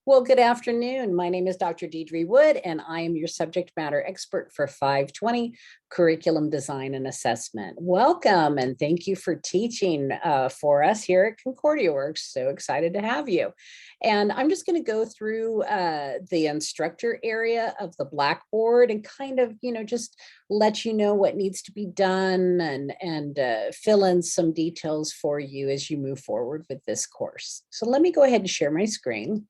Well, good afternoon. My name is Dr. Deidre Wood, and I am your subject matter expert for 520 Curriculum Design and Assessment. Welcome, and thank you for teaching for us here at Concordia Works. So excited to have you. And I'm just going to go through the instructor area of the Blackboard and kind of, just let you know what needs to be done and fill in some details for you as you move forward with this course. So let me go ahead and share my screen.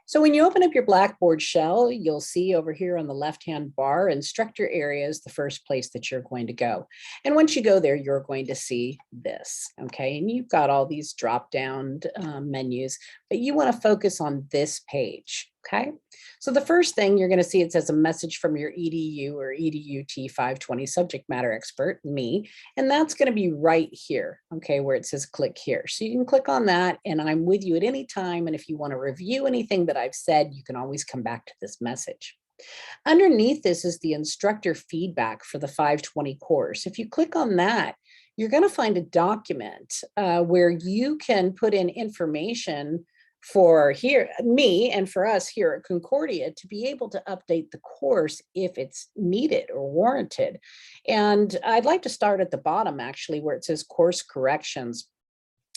So when you open up your Blackboard shell, you'll see over here on the left-hand bar, instructor area is the first place that you're going to go. And once you go there, you're going to see this, okay? And you've got all these drop-down menus, but you want to focus on this page, okay? So the first thing you're going to see, it says a message from your EDU or EDUT 520 subject matter expert, me, and that's going to be right here, okay, where it says click here. So you can click on that, and I'm with you at any time. And if you want to review anything that I've said, you can always come back to this message. Underneath this is the instructor feedback for the 520 course. If you click on that, you're going to find a document where you can put in information for me and for us here at Concordia to be able to update the course if it's needed or warranted. And I'd like to start at the bottom, actually, where it says course corrections.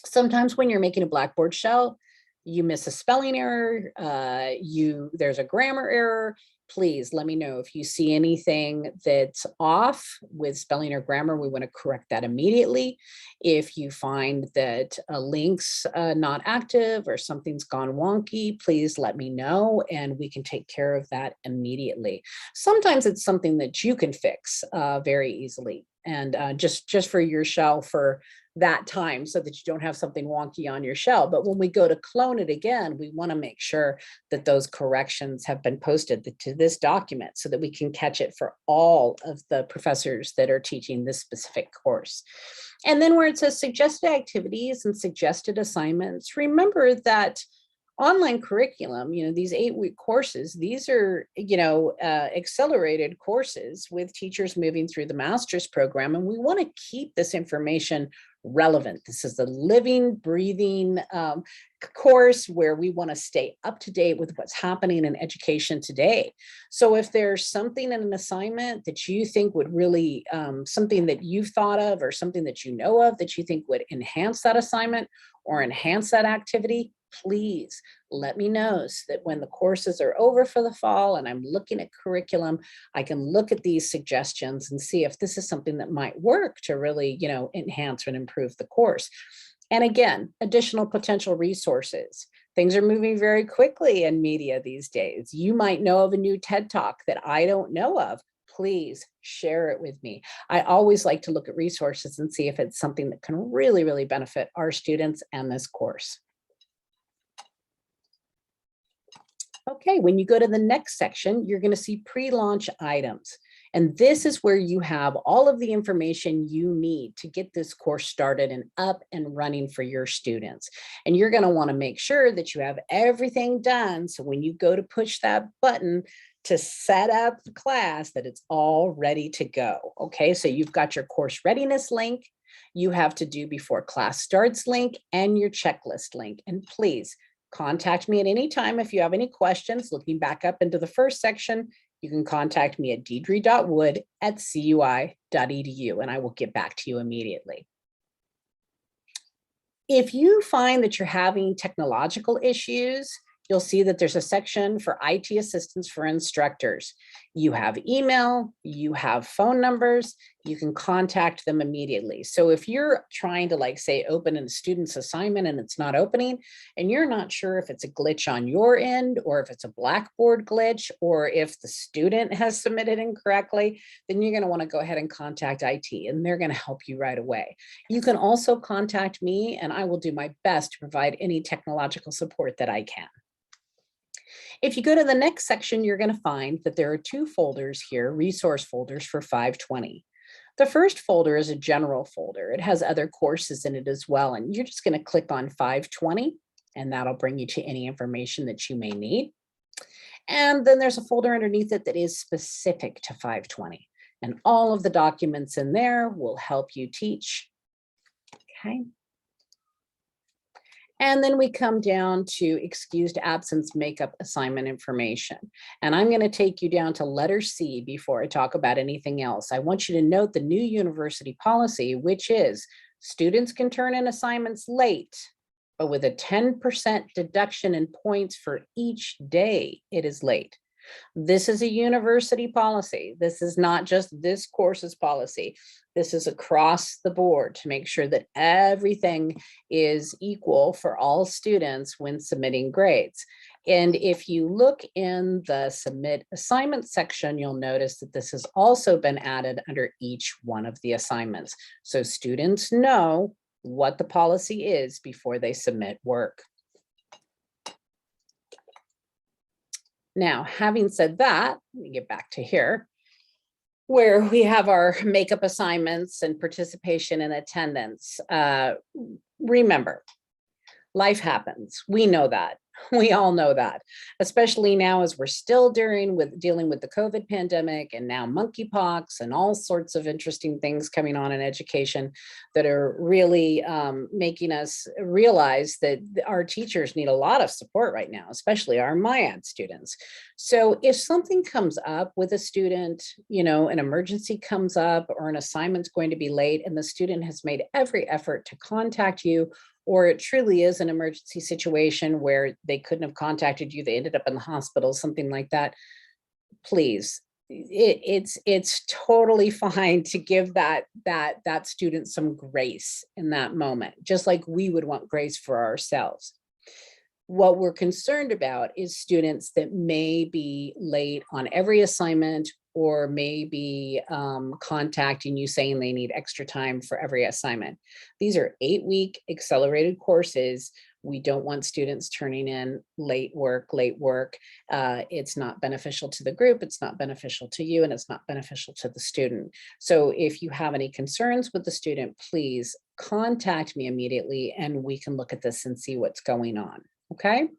Sometimes when you're making a Blackboard shell, you miss a spelling error, there's a grammar error. Please let me know if you see anything that's off with spelling or grammar. We want to correct that immediately. If you find that a link's not active or something's gone wonky, please let me know and we can take care of that immediately. Sometimes it's something that you can fix very easily, and just for your shell for that time so that you don't have something wonky on your shell. But when we go to clone it again, we want to make sure that those corrections have been posted to this document so that we can catch it for all of the professors that are teaching this specific course. And then where it says suggested activities and suggested assignments, remember that online curriculum, these 8-week courses, these are, accelerated courses with teachers moving through the master's program. And we want to keep this information relevant. This is a living, breathing course where we want to stay up to date with what's happening in education today. So if there's something in an assignment that you think would really, something that you've thought of or something that you know of that you think would enhance that assignment or enhance that activity, please let me know so that when the courses are over for the fall and I'm looking at curriculum, I can look at these suggestions and see if this is something that might work to really, enhance and improve the course. And again, additional potential resources. Things are moving very quickly in media these days. You might know of a new TED Talk that I don't know of. Please share it with me. I always like to look at resources and see if it's something that can really, really benefit our students and this course. Okay, when you go to the next section, you're going to see pre-launch items. And this is where you have all of the information you need to get this course started and up and running for your students. And you're going to want to make sure that you have everything done. So when you go to push that button to set up the class, that it's all ready to go. Okay, so you've got your course readiness link, you have to do before class starts link, and your checklist link. And please contact me at any time if you have any questions. Looking back up into the first section, you can contact me at deidre.wood@cui.edu and I will get back to you immediately. If you find that you're having technological issues, you'll see that there's a section for IT assistance for instructors. You have email, you have phone numbers, you can contact them immediately. So if you're trying to say open a student's assignment and it's not opening, and you're not sure if it's a glitch on your end or if it's a Blackboard glitch or if the student has submitted incorrectly, then you're going to want to go ahead and contact IT and they're going to help you right away. You can also contact me and I will do my best to provide any technological support that I can. If you go to the next section, you're going to find that there are 2 folders here, resource folders for 520. The first folder is a general folder. It has other courses in it as well. And you're just going to click on 520 and that'll bring you to any information that you may need. And then there's a folder underneath it that is specific to 520. And all of the documents in there will help you teach. Okay. And then we come down to excused absence makeup assignment information. And I'm going to take you down to letter C before I talk about anything else. I want you to note the new university policy, which is students can turn in assignments late, but with a 10% deduction in points for each day it is late. This is a university policy. This is not just this course's policy. This is across the board to make sure that everything is equal for all students when submitting grades. And if you look in the submit assignment section, you'll notice that this has also been added under each one of the assignments. So students know what the policy is before they submit work. Now, having said that, let me get back to here, where we have our makeup assignments and participation and attendance. Remember, life happens. We know that. We all know that, especially now as we're still dealing with the COVID pandemic and now monkeypox and all sorts of interesting things coming on in education that are really making us realize that our teachers need a lot of support right now, especially our MyAd students. So if something comes up with a student, you know, an emergency comes up or an assignment's going to be late and the student has made every effort to contact you, or it truly is an emergency situation where they couldn't have contacted you, they ended up in the hospital, something like that, please, it's totally fine to give that student some grace in that moment, just like we would want grace for ourselves. What we're concerned about is students that may be late on every assignment or maybe contacting you saying they need extra time for every assignment. These are 8-week accelerated courses. We don't want students turning in late work. It's not beneficial to the group, it's not beneficial to you, and it's not beneficial to the student. So if you have any concerns with the student, please contact me immediately and we can look at this and see what's going on, okay?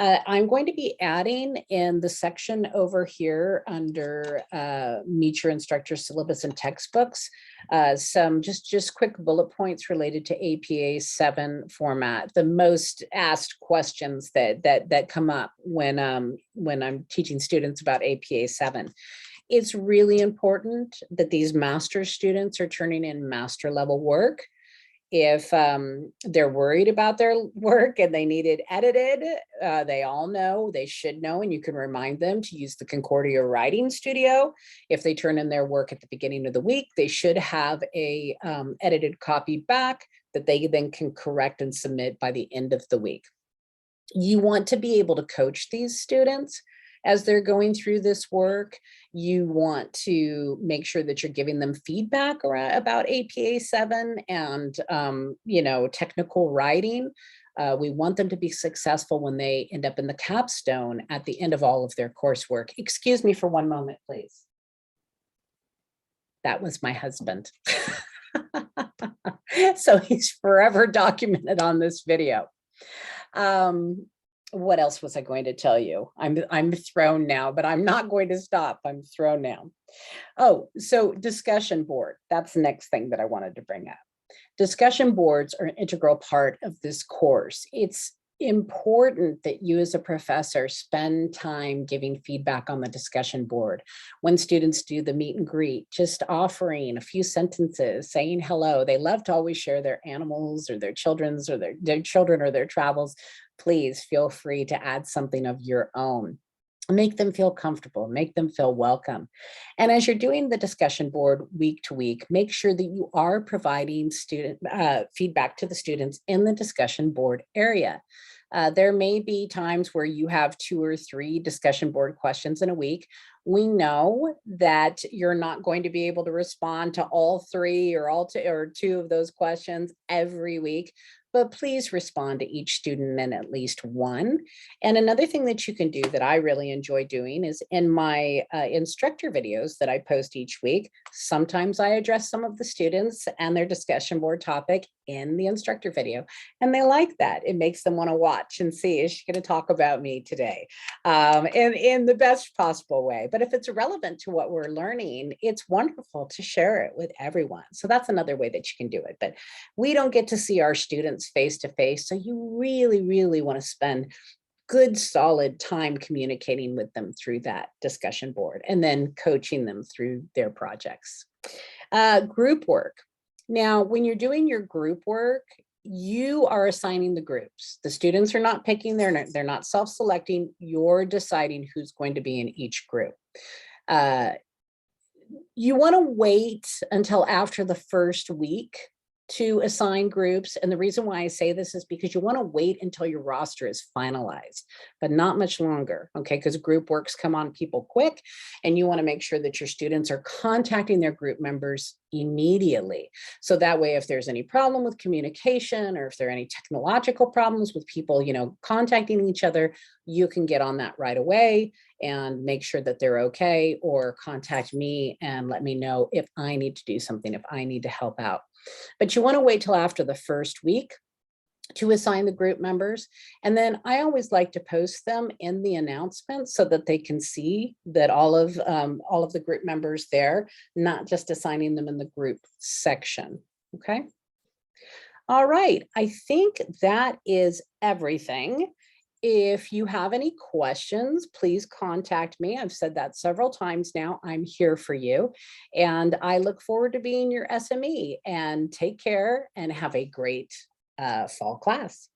I'm going to be adding in the section over here under Meet Your Instructor Syllabus and Textbooks, some just quick bullet points related to APA 7 format, the most asked questions that come up when I'm teaching students about APA 7. It's really important that these master's students are turning in master level work. If they're worried about their work and they need it edited, they all know, they should know, and you can remind them to use the Concordia Writing Studio. If they turn in their work at the beginning of the week, they should have a edited copy back that they then can correct and submit by the end of the week. You want to be able to coach these students as they're going through this work. You want to make sure that you're giving them feedback about APA 7 and you know, technical writing. We want them to be successful when they end up in the capstone at the end of all of their coursework. Excuse me for one moment, please. That was my husband. So he's forever documented on this video. What else was I going to tell you? I'm thrown now, but I'm not going to stop. I'm thrown now. Oh, so discussion board. That's the next thing that I wanted to bring up. Discussion boards are an integral part of this course. It's important that you as a professor spend time giving feedback on the discussion board. When students do the meet and greet, just offering a few sentences, saying hello. They love to always share their animals or their children's or their children or their travels. Please feel free to add something of your own. Make them feel comfortable, make them feel welcome. And as you're doing the discussion board week to week, make sure that you are providing student feedback to the students in the discussion board area. There may be times where you have 2 or 3 discussion board questions in a week. We know that you're not going to be able to respond to all 3 or 2 of those questions every week, but please respond to each student in at least one. And another thing that you can do that I really enjoy doing is in my instructor videos that I post each week, sometimes I address some of the students and their discussion board topic in the instructor video. And they like that. It makes them want to watch and see, is she going to talk about me today? In the best possible way. But if it's relevant to what we're learning, it's wonderful to share it with everyone. So that's another way that you can do it. But we don't get to see our students it's face-to-face. So you really, really want to spend good, solid time communicating with them through that discussion board and then coaching them through their projects. Group work. Now, when you're doing your group work, you are assigning the groups. The students are not picking, they're not self-selecting, you're deciding who's going to be in each group. You want to wait until after the first week to assign groups. And the reason why I say this is because you want to wait until your roster is finalized, but not much longer, okay? Because group works come on people quick, and you want to make sure that your students are contacting their group members immediately. So that way, if there's any problem with communication, or if there are any technological problems with people, contacting each other, you can get on that right away and make sure that they're okay, or contact me and let me know if I need to do something, if I need to help out. But you want to wait till after the first week to assign the group members. And then I always like to post them in the announcement so that they can see that all of the group members there, not just assigning them in the group section. Okay. All right. I think that is everything. If you have any questions, please contact me. I've said that several times now. I'm here for you. And I look forward to being your SME. And take care and have a great fall class.